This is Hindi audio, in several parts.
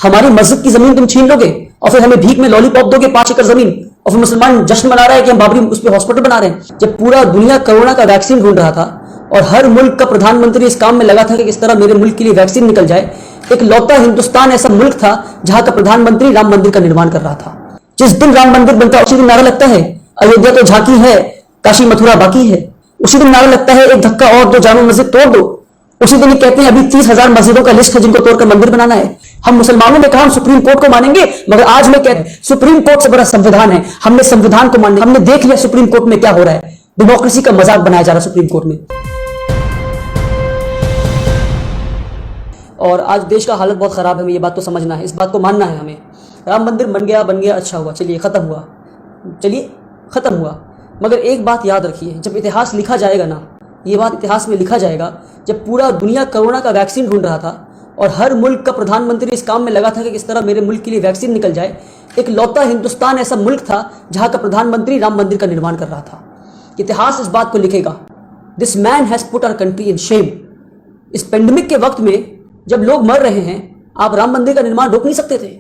हमारी मस्जिद की जमीन तुम छीन लोगे और फिर हमें भीख में लॉलीपॉप दोगे 5 एकड़ जमीन, और फिर मुसलमान जश्न मना रहा है कि हम बाबरी उस पर हॉस्पिटल बना रहे हैं। जब पूरा दुनिया कोरोना का वैक्सीन ढूंढ रहा था और हर मुल्क का प्रधानमंत्री इस काम में लगा था कि किस तरह मेरे मुल्क के लिए वैक्सीन निकल जाए, एक लौता हिंदुस्तान ऐसा मुल्क था जहां का प्रधानमंत्री राम मंदिर का निर्माण कर रहा था। जिस दिन राम मंदिर बनता है उसी दिन नारा लगता है अयोध्या तो झांकी है, काशी मथुरा बाकी है। उसी दिन नारा लगता है एक धक्का और दो, जामा मस्जिद तोड़ दो। उसी दिन कहते हैं अभी 30,000 मस्जिदों का लिस्ट है जिनको तोड़कर मंदिर बनाना है। हम मुसलमानों ने कहा हम सुप्रीम कोर्ट को मानेंगे, मगर आज मैं कहता हूं सुप्रीम कोर्ट से बड़ा संविधान है। हमने संविधान को मानने, हमने देख लिया सुप्रीम कोर्ट में क्या हो रहा है, डेमोक्रेसी का मजाक बनाया जा रहा है सुप्रीम कोर्ट में। और आज देश का हालत बहुत खराब है, हमें ये बात तो समझना है, इस बात को मानना है हमें। राम मंदिर बन गया, अच्छा हुआ, चलिए खत्म हुआ। मगर एक बात याद रखिए, जब इतिहास लिखा जाएगा ना, ये बात इतिहास में लिखा जाएगा, जब पूरा दुनिया कोरोना का वैक्सीन ढूंढ रहा था और हर मुल्क का प्रधानमंत्री इस काम में लगा था कि किस तरह मेरे मुल्क के लिए वैक्सीन निकल जाए, एक लौता हिंदुस्तान ऐसा मुल्क था जहां का प्रधानमंत्री राम मंदिर का निर्माण कर रहा था। इतिहास इस बात को लिखेगा, this man has put our country in shame. इस पेंडेमिक के वक्त में जब लोग मर रहे हैं, आप राम मंदिर का निर्माण रोक नहीं सकते थे।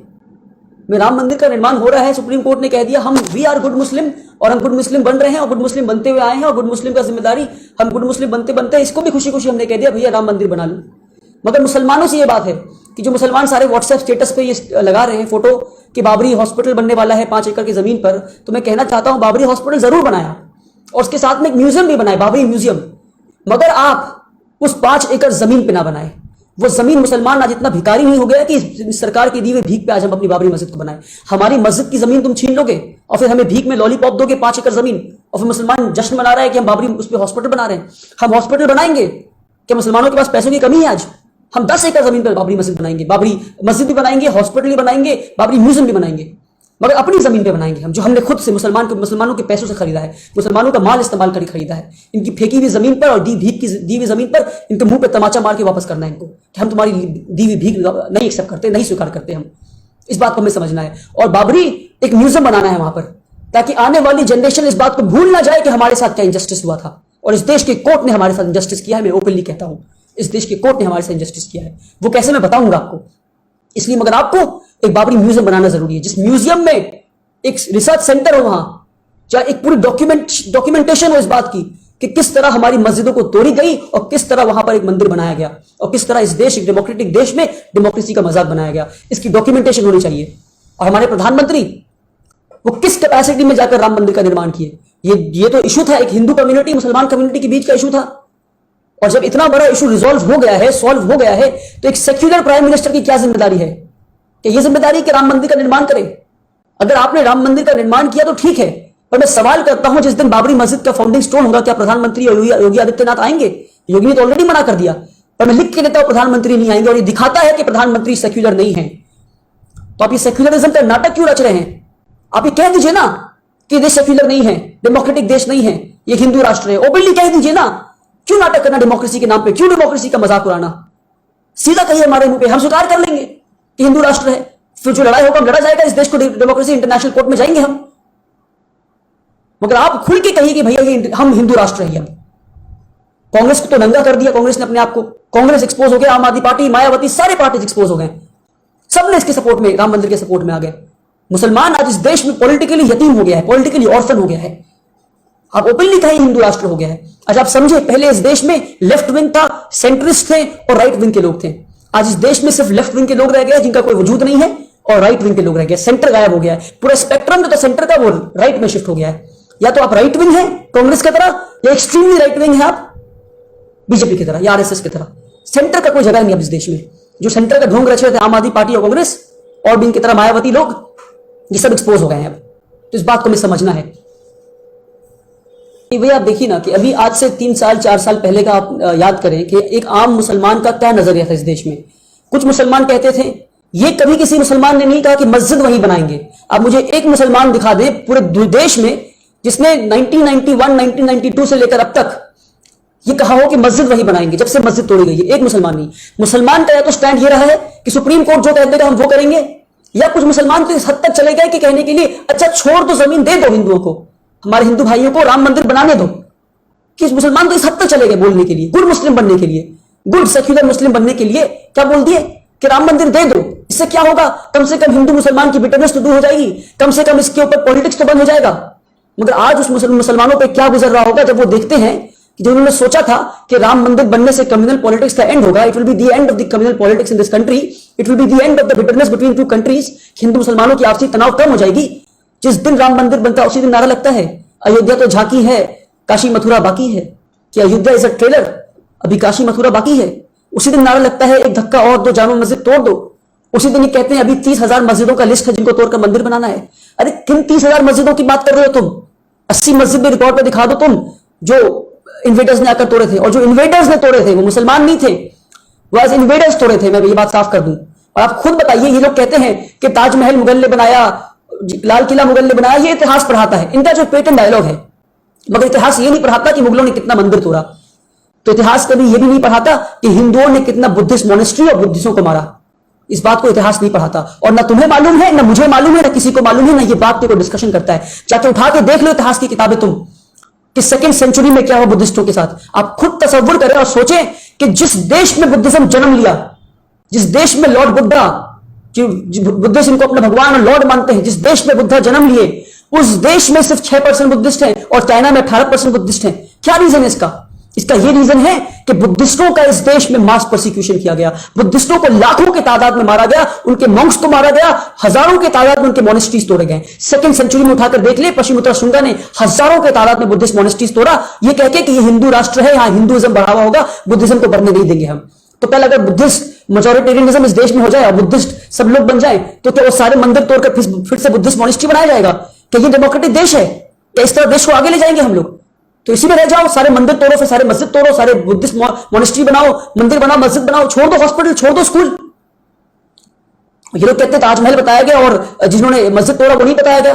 में राम मंदिर का निर्माण हो रहा है, सुप्रीम कोर्ट ने कह दिया हम वी आर गुड मुस्लिम, और हम गुड मुस्लिम बन रहे हैं और गुड मुस्लिम बनते हुए आए हैं, और गुड मुस्लिम का जिम्मेदारी, हम गुड मुस्लिम बनते बनते इसको भी खुशी खुशी हमने कह दिया भैया राम मंदिर बना लो। मगर मुसलमानों से ये बात है कि जो मुसलमान सारे व्हाट्सएप स्टेटस पे ये लगा रहे हैं फोटो कि बाबरी हॉस्पिटल बनने वाला है 5 एकड़ की जमीन पर, तो मैं कहना चाहता हूं बाबरी हॉस्पिटल जरूर बनाया और उसके साथ में एक म्यूजियम भी बनाए, बाबरी म्यूजियम। मगर आप उस 5 एकड़ जमीन पे ना बनाए। वो जमीन मुसलमान आज इतना भिखारी नहीं हो गया कि सरकार की दी हुई भीख पे आज हम अपनी बाबरी मस्जिद को बनाए। हमारी मस्जिद की जमीन तुम छीन लोगे और फिर हमें भीख में लॉलीपॉप दोगे 5 एकड़ जमीन, और फिर मुसलमान जश्न मना रहा है कि हम बाबरी उस पर हॉस्पिटल बना रहे हैं। हम हॉस्पिटल बनाएंगे, क्या मुसलमानों के पास पैसों की कमी है? आज हम 10 एकड़ जमीन पर बाबरी मस्जिद बनाएंगे, बाबरी मस्जिद भी बनाएंगे, हॉस्पिटल भी बनाएंगे, बाबरी म्यूजियम भी बनाएंगे, मगर अपनी जमीन पे बनाएंगे हम, जो हमने खुद से मुसलमानों के पैसों से खरीदा है, मुसलमानों का माल इस्तेमाल कर खरीदा है। इनकी फेंकी हुई जमीन पर और भीख की दी हुई जमीन पर इनके मुंह पे तमाचा मार के वापस करना है इनको कि हम तुम्हारी दी हुई भीख नहीं एक्सेप्ट करते, नहीं स्वीकार करते। हम इस बात को हमें समझना है और बाबरी एक म्यूजियम बनाना है वहां पर, ताकि आने वाली जनरेशन इस बात को भूल ना जाए कि हमारे साथ क्या इंजस्टिस हुआ था। और इस देश के कोर्ट ने हमारे साथ इंजस्टिस किया है, मैं ओपनली कहता हूं इस देश के कोर्ट ने हमारे साथ इंजस्टिस किया है। वो कैसे मैं बताऊंगा आपको, इसलिए मगर आपको एक बाबरी म्यूजियम बनाना जरूरी है, जिस म्यूजियम में एक रिसर्च सेंटर हो, वहां चाहे एक पूरी डॉक्यूमेंटेशन हो इस बात की कि किस तरह हमारी मस्जिदों को तोड़ी गई और किस तरह वहां पर एक मंदिर बनाया गया और किस तरह इस देश, एक डेमोक्रेटिक देश में डेमोक्रेसी का मजाक बनाया गया। इसकी डॉक्यूमेंटेशन होनी चाहिए। और हमारे प्रधानमंत्री वो किस कैपेसिटी में जाकर राम मंदिर का निर्माण किए, ये तो इशू था, एक हिंदू कम्युनिटी मुसलमान कम्युनिटी के बीच का इशू था। और जब इतना बड़ा इशू रिजॉल्व हो गया है, सॉल्व हो गया है, तो एक सेक्युलर प्राइम मिनिस्टर की क्या जिम्मेदारी है कि यह जिम्मेदारी कि राम मंदिर का निर्माण करे। अगर आपने राम मंदिर का निर्माण किया तो ठीक है, पर मैं सवाल करता हूं जिस दिन बाबरी मस्जिद का फाउंडिंग स्टोन होगा, क्या प्रधानमंत्री योगी आदित्यनाथ आएंगे? योगी ने तो ऑलरेडी मना कर दिया, पर मैं लिख के देता हूं प्रधानमंत्री नहीं आएंगे, और ये दिखाता है कि प्रधानमंत्री सेक्युलर नहीं है। तो आप ये सेक्युलरिज्म का नाटक क्यों रच रहे हैं? आप ये कह दीजिए ना कि देश सेक्युलर नहीं है, डेमोक्रेटिक देश नहीं है, ये हिंदू राष्ट्र है, ओपनली कह दीजिए ना। क्यों नाटक करना डेमोक्रेसी के नाम पे? क्यों डेमोक्रेसी का मजाक उड़ाना? सीधा कहिए हमारे मुंह पे, हम स्वीकार कर लेंगे कि हिंदू राष्ट्र है, फिर जो लड़ाई होगा लड़ा जाएगा, इस देश को डेमोक्रेसी इंटरनेशनल कोर्ट में जाएंगे हम। मगर आप खुल के कहिए कि भैया हम हिंदू राष्ट्र हैं। कांग्रेस को तो नंगा कर दिया कांग्रेस ने अपने आप को, कांग्रेस एक्सपोज हो गया, आम आदमी पार्टी, मायावती, सारे पार्टी एक्सपोज हो गए, सबने इसके सपोर्ट में, राम मंदिर के सपोर्ट में आ गए। मुसलमान आज इस देश में पॉलिटिकली यतीम हो गया है, पॉलिटिकली ऑर्फन हो गया है। आप ओपनली कहें हिंदू राष्ट्र हो गया है। आज आप समझे, पहले इस देश में लेफ्ट विंग था, सेंट्रिस्ट थे और राइट विंग के लोग थे। आज इस देश में सिर्फ लेफ्ट विंग के लोग रह गए जिनका कोई वजूद नहीं है, और राइट विंग के लोग रह गए, सेंटर गायब हो गया है। पूरा स्पेक्ट्रम जो था सेंटर का वो राइट में शिफ्ट हो गया है। या तो आप राइट विंग हैं कांग्रेस की तरह, या एक्सट्रीमली राइट विंग है आप बीजेपी की तरह या आरएसएस की तरह। सेंटर का कोई जगह नहीं अब इस देश में। जो सेंटर का ढोंग रच रहे थे आम आदमी पार्टी और कांग्रेस और भी इनकी तरह मायावती लोग, ये सब एक्सपोज हो गए हैं अब। तो इस बात को हमें समझना है। भैया आप देखिए ना कि अभी आज से 3 साल 4 साल पहले का आप याद करें कि एक आम मुसलमान का क्या नजरिया था इस देश में। कुछ मुसलमान कहते थे, ये कभी किसी मुसलमान ने नहीं कहा कि मस्जिद वहीं बनाएंगे। आप मुझे एक मुसलमान दिखा दे पूरे देश में जिसने 1991 1992 से लेकर अब तक ये कहा हो कि मस्जिद वहीं बनाएंगे जब से मस्जिद तोड़ी गई है। एक मुसलमान नहीं। मुसलमान का या तो स्टैंड ये रहा है कि सुप्रीम कोर्ट जो कह देगा हम वो करेंगे, या कुछ मुसलमान तो इस हद तक चले गए कि कहने के लिए अच्छा छोड़ दो, जमीन दे दो हिंदुओं को, हमारे हिंदू भाइयों को राम मंदिर बनाने दो। कि मुसलमान तो इस हद तक चले गए बोलने के लिए, गुड मुस्लिम बनने के लिए, गुड सेक्युलर मुस्लिम बनने के लिए क्या बोल दिए कि राम मंदिर दे दो। इससे क्या होगा, कम से कम हिंदू मुसलमान की बिटरनेस तो दूर हो जाएगी, कम से कम इसके ऊपर पॉलिटिक्स तो बंद हो जाएगा। मगर आज उस मुसलमानों पे क्या गुजर रहा होगा जब वो देखते हैं कि जो उन्होंने सोचा था कि राम मंदिर बनने से कम्युनल पॉलिटिक्स का एंड होगा, it will be the end of the communal politics in this country, it will be the end of the bitterness between two countries, Hindu मुसलमानों की आपसी तनाव कम हो जाएगी। जिस दिन राम मंदिर बनता है उसी दिन नारा लगता है अयोध्या तो झांकी है, काशी मथुरा बाकी है, कि अयोध्या इज अ ट्रेलर, अभी काशी मथुरा बाकी है। उसी दिन नारा लगता है एक धक्का और दो, जामा मस्जिद तोड़ दो। उसी दिन ये कहते हैं अभी 30,000 मस्जिदों का लिस्ट है जिनको तोड़कर मंदिर बनाना है। अरे किन 30,000 मस्जिदों की बात कर रहे हो तुम? 80 मस्जिद में रिकॉर्ड पे दिखा दो तुम, जो इन्वेडर्स ने आकर तोड़े थे, और जो इन्वेडर्स ने तोड़े थे वो मुसलमान नहीं थे, वो एज इन्वेडर्स तोड़े थे। मैं ये बात साफ कर दूं। और आप खुद बताइए, ये लोग कहते हैं कि ताजमहल मुगल ने बनाया, लाल किला मुगल ने बनाया, ये इतिहास पढ़ाता है, इनका जो पेटेंट डायलॉग है। मगर इतिहास ये नहीं पढ़ाता कि मुगलों ने कितना मंदिर तोड़ा। तो इतिहास कभी ये भी नहीं पढ़ाता कि हिंदुओं ने कितना बुद्धिस्ट मोनेस्ट्री और बुद्धिस्टों को मारा। इस बात को इतिहास नहीं पढ़ाता, और ना तुम्हें मालूम है, ना मुझे मालूम है, ना किसी को मालूम है, ना ये बात को डिस्कशन करता है। जाके उठा के देख लो इतिहास की किताबें तुम कि सेकेंड सेंचुरी में क्या हुआ बुद्धिस्टों के साथ। आप खुद तसव्वुर करें और सोचें कि जिस देश में बुद्धिज्म जन्म लिया, जिस देश में लॉर्ड बुद्धा, बुद्धिस्ट इनको अपना भगवान और लॉर्ड मानते हैं, जिस देश में बुद्धा जन्म लिए, उस देश में सिर्फ 6% बुद्धिस्ट हैं और चाइना में 18% बुद्धिस्ट हैं। क्या रीजन है इसका? इसका यह रीजन है कि बुद्धिस्टों का इस देश में मास प्रोसिक्यूशन किया गया, बुद्धिस्टों को लाखों के तादाद में मारा गया, उनके मॉन्क्स को मारा गया, हजारों के तादाद में उनके मोनेस्ट्रीज तोड़े गए। सेकंड सेंचुरी में उठाकर देख ले, पश्चिमोत्तर शुंगा ने हजारों के तादाद में बुद्धिस्ट मोनेस्ट्रीज तोड़ा, यह कहकर कि यह हिंदू राष्ट्र है, यहां हिंदुइज्म बढ़ावा होगा, बुद्धिज्म को बढ़ने नहीं देंगे हम। तो पहले अगर बुद्धिस्ट मेजोरिटेरियनिज्म इस देश में हो जाए और बुद्धिस्ट सब लोग बन जाए, तो क्या वो सारे मंदिर तोड़कर फिर से बुद्धिस्ट मोनेस्ट्री बनाया जाएगा? क्या ये डेमोक्रेटिक देश है? क्या इस तरह देश को आगे ले जाएंगे हम लोग? तो इसी में रह जाओ, सारे मंदिर तोड़ो, फिर सारे मस्जिद तोड़ो, सारे बुद्धिस्ट मोनेस्ट्री बनाओ, मंदिर बनाओ, मस्जिद बनाओ, छोड़ दो हॉस्पिटल, छोड़ दो स्कूल। ये लोग कहते हैं ताजमहल बताया गया और जिन्होंने मस्जिद तोड़ा वो नहीं बताया गया।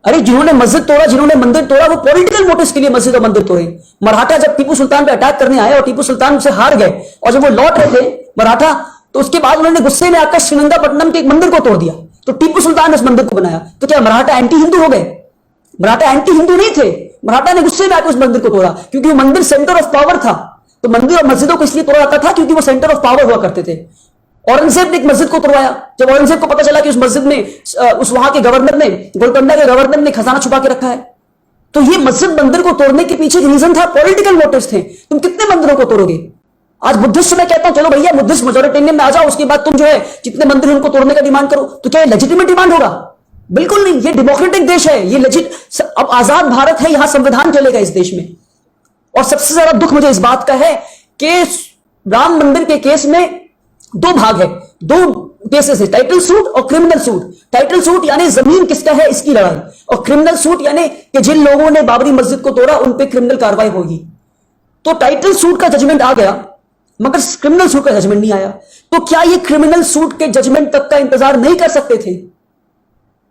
अरे जिन्होंने मस्जिद तोड़ा, जिन्होंने मंदिर तोड़ा, वो पॉलिटिकल मोटिव्स के लिए मस्जिद और मंदिर तोड़े। मराठा जब टीपू सुल्तान पे अटैक करने आए और टीपू सुल्तान से हार गए, और जब वो लौट रहे थे मराठा, तो उसके बाद उन्होंने गुस्से में आकर श्रीरंगापट्टनम के एक मंदिर को तोड़ दिया। तो टीपू सुल्तान ने उस मंदिर को बनाया। तो क्या मराठा एंटी हिंदू हो गए? मराठा एंटी हिंदू नहीं थे, मराठा ने गुस्से में आकर उस मंदिर को तोड़ा, क्योंकि वो मंदिर सेंटर ऑफ पावर था। तो मंदिर और मस्जिदों को इसलिए तोड़ा जाता था क्योंकि वो सेंटर ऑफ पावर हुआ करते थे। औरंगजेब ने एक मस्जिद को तोड़वाया। जब औरंगजेब को पता चला कि उस मस्जिद में उस वहां के गवर्नर ने, गोलकोंडा के गवर्नर ने खजाना छुपा के रखा है, तो ये मस्जिद मंदिर को तोड़ने के पीछे रीजन था, पॉलिटिकल मोटिव्स थे। तुम कितने मंदिरों को तोड़ोगे? आज बुद्धिस्ट में कहता हूं चलो भैया बुद्धिस्ट मेजोरिटेरियन में आ जाओ, उसके बाद तुम जो है जितने मंदिर उनको तोड़ने का डिमांड करो, तो क्या ये लेजिटिमेट डिमांड होगा? बिल्कुल नहीं। ये डेमोक्रेटिक देश है, ये लेजिट, अब आजाद भारत है, यहां संविधान चलेगा इस देश में। और सबसे ज्यादा दुख मुझे इस बात का है कि राम मंदिर के केस में दो भाग है, दो केसेस है, टाइटल सूट और क्रिमिनल सूट। टाइटल सूट यानी जमीन किसका है इसकी लड़ाई, और क्रिमिनल सूट यानी कि जिन लोगों ने बाबरी मस्जिद को तोड़ा उन पे क्रिमिनल कार्रवाई होगी। तो टाइटल सूट का जजमेंट आ गया, मगर क्रिमिनल सूट का जजमेंट नहीं आया। तो क्या ये क्रिमिनल सूट के जजमेंट तक का इंतजार नहीं कर सकते थे?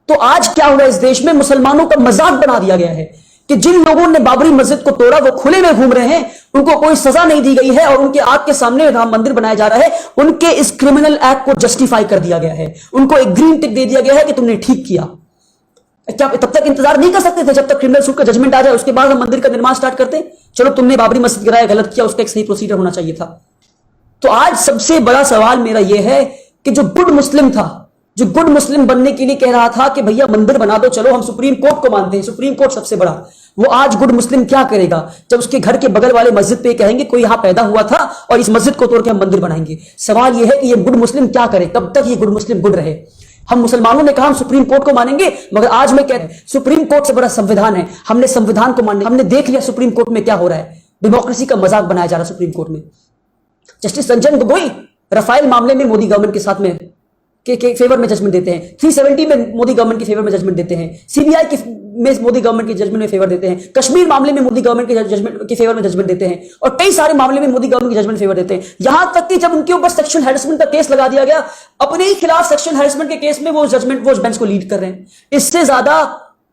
तो आज क्या हुआ इस देश में, मुसलमानों का मजाक बना दिया गया है कि जिन लोगों ने बाबरी मस्जिद को तोड़ा वो खुले में घूम रहे हैं, उनको कोई सजा नहीं दी गई है, और उनके आंख के सामने राम मंदिर बनाया जा रहा है। उनके इस क्रिमिनल एक्ट को जस्टिफाई कर दिया गया है, उनको एक ग्रीन टिक दे दिया गया है कि तुमने ठीक किया। क्या तब तक इंतजार नहीं कर सकते थे जब तक क्रिमिनल सूट का जजमेंट आ जाए, उसके बाद हम मंदिर का निर्माण स्टार्ट करते? चलो तुमने बाबरी मस्जिद गिराया, गलत किया, उसका एक सही प्रोसीजर होना चाहिए था। तो आज सबसे बड़ा सवाल मेरा यह है कि जो गुड मुस्लिम था, जो गुड मुस्लिम बनने के लिए कह रहा था कि भैया मंदिर बना दो, चलो हम सुप्रीम कोर्ट को मानते हैं, सुप्रीम कोर्ट सबसे बड़ा, वो आज गुड मुस्लिम क्या करेगा जब उसके घर के बगल वाले मस्जिद पे कहेंगे कोई यहां पैदा हुआ था और इस मस्जिद को तोड़ के हम मंदिर बनाएंगे? सवाल यह है कि ये गुड मुस्लिम क्या करे, कब तक ये गुड मुस्लिम गुड रहे? हम मुसलमानों ने कहा हम सुप्रीम कोर्ट को मानेंगे, मगर आज मैं कह रहा हूं सुप्रीम कोर्ट से बड़ा संविधान है, हमने संविधान को मानने, हमने देख लिया सुप्रीम कोर्ट में क्या हो रहा है, डेमोक्रेसी का मजाक बनाया जा रहा है सुप्रीम कोर्ट में। जस्टिस रंजन गोगोई रफाइल मामले में मोदी गवर्नमेंट के साथ में के फेवर में जजमेंट देते हैं, 370 में मोदी गवर्नमेंट के फेवर में जजमेंट देते हैं, सीबीआई में मोदी गवर्नमेंट के जजमेंट में फेवर देते हैं, कश्मीर मामले में मोदी गवर्नमेंट के जजमेंट के फेवर में जजमेंट देते हैं, और कई सारे मामले में मोदी गवर्नमेंट के जजमेंट फेवर देते हैं। यहां तक कि जब उनके ऊपर सेक्शुअल हैरेसमेंट का केस लगा दिया गया, अपने ही खिलाफ सेक्शुअल हैरेसमेंट के केस में वो जजमेंट, वो बेंच को लीड कर रहे हैं। इससे ज्यादा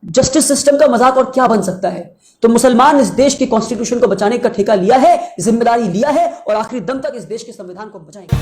जस्टिस सिस्टम का मजाक और क्या बन सकता है? तो मुसलमान इस देश के कॉन्स्टिट्यूशन को बचाने का ठेका लिया है, जिम्मेदारी लिया है, और आखिरी दम तक इस देश के संविधान को बचाएंगे।